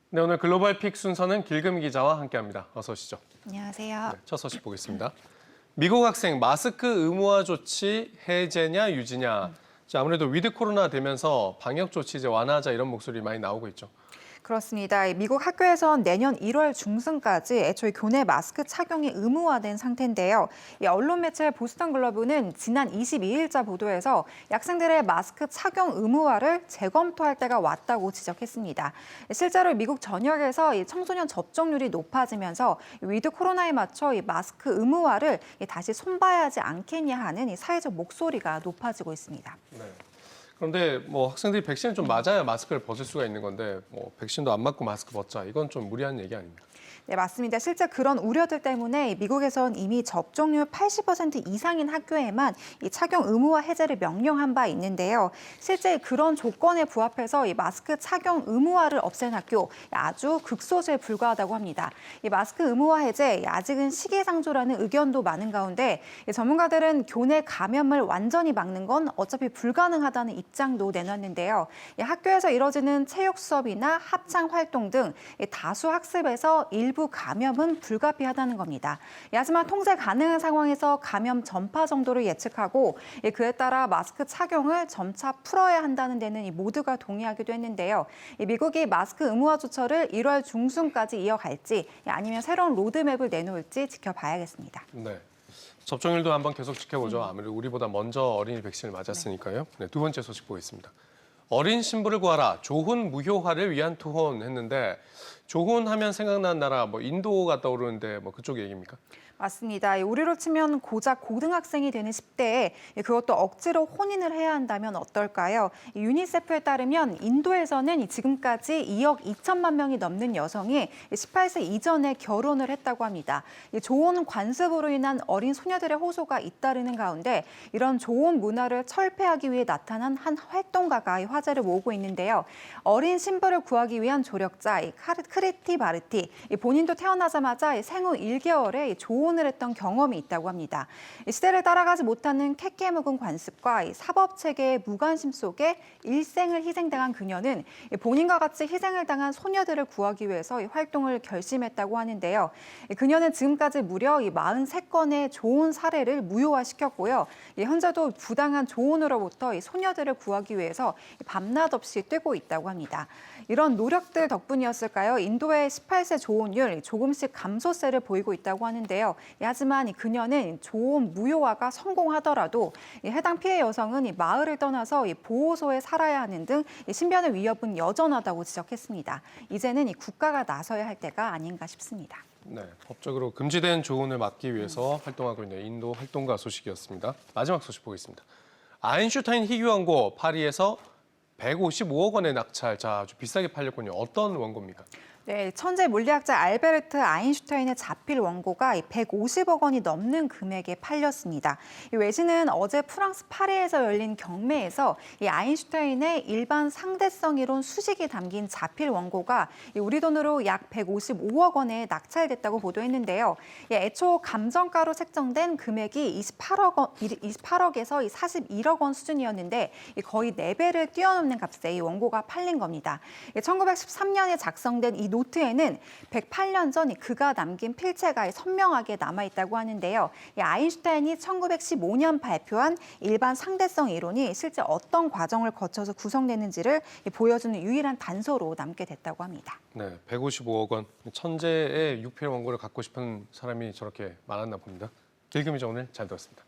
네, 오늘 글로벌 픽 순서는 길금희 기자와 함께합니다. 어서 오시죠. 안녕하세요. 네, 첫 소식 보겠습니다. 미국 학생 마스크 의무화 조치 해제냐 유지냐. 자, 아무래도 위드 코로나 되면서 방역 조치 이제 완화하자 이런 목소리 많이 나오고 있죠. 그렇습니다. 미국 학교에선 내년 1월 중순까지 애초에 교내 마스크 착용이 의무화된 상태인데요. 언론 매체 보스턴 글로브는 지난 22일자 보도에서 학생들의 마스크 착용 의무화를 재검토할 때가 왔다고 지적했습니다. 실제로 미국 전역에서 청소년 접종률이 높아지면서 위드 코로나에 맞춰 마스크 의무화를 다시 손봐야 하지 않겠냐 하는 사회적 목소리가 높아지고 있습니다. 네. 그런데 뭐 학생들이 백신을 좀 맞아야 마스크를 벗을 수가 있는 건데 뭐 백신도 안 맞고 마스크 벗자 이건 좀 무리한 얘기 아닙니까? 네, 맞습니다. 실제 그런 우려들 때문에 미국에선 이미 접종률 80% 이상인 학교에만 이 착용 의무화 해제를 명령한 바 있는데요. 실제 그런 조건에 부합해서 이 마스크 착용 의무화를 없앤 학교 아주 극소수에 불과하다고 합니다. 이 마스크 의무화 해제 아직은 시기상조라는 의견도 많은 가운데 전문가들은 교내 감염을 완전히 막는 건 어차피 불가능하다는 입장도 내놨는데요. 학교에서 이뤄지는 체육 수업이나 합창 활동 등 다수 학습에서 일부 감염은 불가피하다는 겁니다. 하지만 통제 가능한 상황에서 감염 전파 정도를 예측하고 그에 따라 마스크 착용을 점차 풀어야 한다는 데는 모두가 동의하기도 했는데요. 미국이 마스크 의무화 조처를 1월 중순까지 이어갈지 아니면 새로운 로드맵을 내놓을지 지켜봐야겠습니다. 네. 접종률도 한번 계속 지켜보죠. 아무래도 우리보다 먼저 어린이 백신을 맞았으니까요. 네, 두 번째 소식 보겠습니다. 어린 신부를 구하라, 조혼 무효화를 위한 투혼 했는데 조혼하면 생각난 나라 뭐 인도가 떠오르는데 뭐 그쪽 얘기입니까? 맞습니다. 우리로 치면 고작 고등학생이 되는 10대에 그것도 억지로 혼인을 해야 한다면 어떨까요? 유니세프에 따르면 인도에서는 지금까지 2억 2천만 명이 넘는 여성이 18세 이전에 결혼을 했다고 합니다. 조혼 관습으로 인한 어린 소녀들의 호소가 잇따르는 가운데 이런 조혼 문화를 철폐하기 위해 나타난 한 활동가가 화제를 모으고 있는데요. 어린 신부를 구하기 위한 조력자 크리티 바르티, 본인도 태어나자마자 생후 1개월에 조혼을 했던 경험이 있다고 합니다. 시대를 따라가지 못하는 캐캐 묵은 관습과 사법체계의 무관심 속에 일생을 희생당한 그녀는 본인과 같이 희생을 당한 소녀들을 구하기 위해서 활동을 결심했다고 하는데요. 그녀는 지금까지 무려 43건의 조혼 사례를 무효화시켰고요. 현재도 부당한 조혼으로부터 소녀들을 구하기 위해서 밤낮 없이 뛰고 있다고 합니다. 이런 노력들 덕분이었을까요? 인도의 18세 조혼율 조금씩 감소세를 보이고 있다고 하는데요. 하지만 그녀는 조혼 무효화가 성공하더라도 해당 피해 여성은 마을을 떠나서 보호소에 살아야 하는 등 신변의 위협은 여전하다고 지적했습니다. 이제는 국가가 나서야 할 때가 아닌가 싶습니다. 네, 법적으로 금지된 조혼을 막기 위해서 활동하고 있는 인도 활동가 소식이었습니다. 마지막 소식 보겠습니다. 아인슈타인 희귀 원고 파리에서 155억 원의 낙찰, 자, 아주 비싸게 팔렸군요. 어떤 원고입니까? 네, 천재 물리학자 알베르트 아인슈타인의 자필 원고가 150억 원이 넘는 금액에 팔렸습니다. 이 외신은 어제 프랑스 파리에서 열린 경매에서 이 아인슈타인의 일반 상대성 이론 수식이 담긴 자필 원고가 우리 돈으로 약 155억 원에 낙찰됐다고 보도했는데요. 애초 감정가로 책정된 금액이 28억에서 41억 원 수준이었는데 거의 4배를 뛰어넘는 값에 이 원고가 팔린 겁니다. 1913년에 작성된 이 노트에는 108년 전 그가 남긴 필체가 선명하게 남아있다고 하는데요. 아인슈타인이 1915년 발표한 일반 상대성 이론이 실제 어떤 과정을 거쳐서 구성되는지를 보여주는 유일한 단서로 남게 됐다고 합니다. 네, 155억 원. 천재의 6필 원고를 갖고 싶은 사람이 저렇게 많았나 봅니다. 길금이 오늘 잘 들었습니다.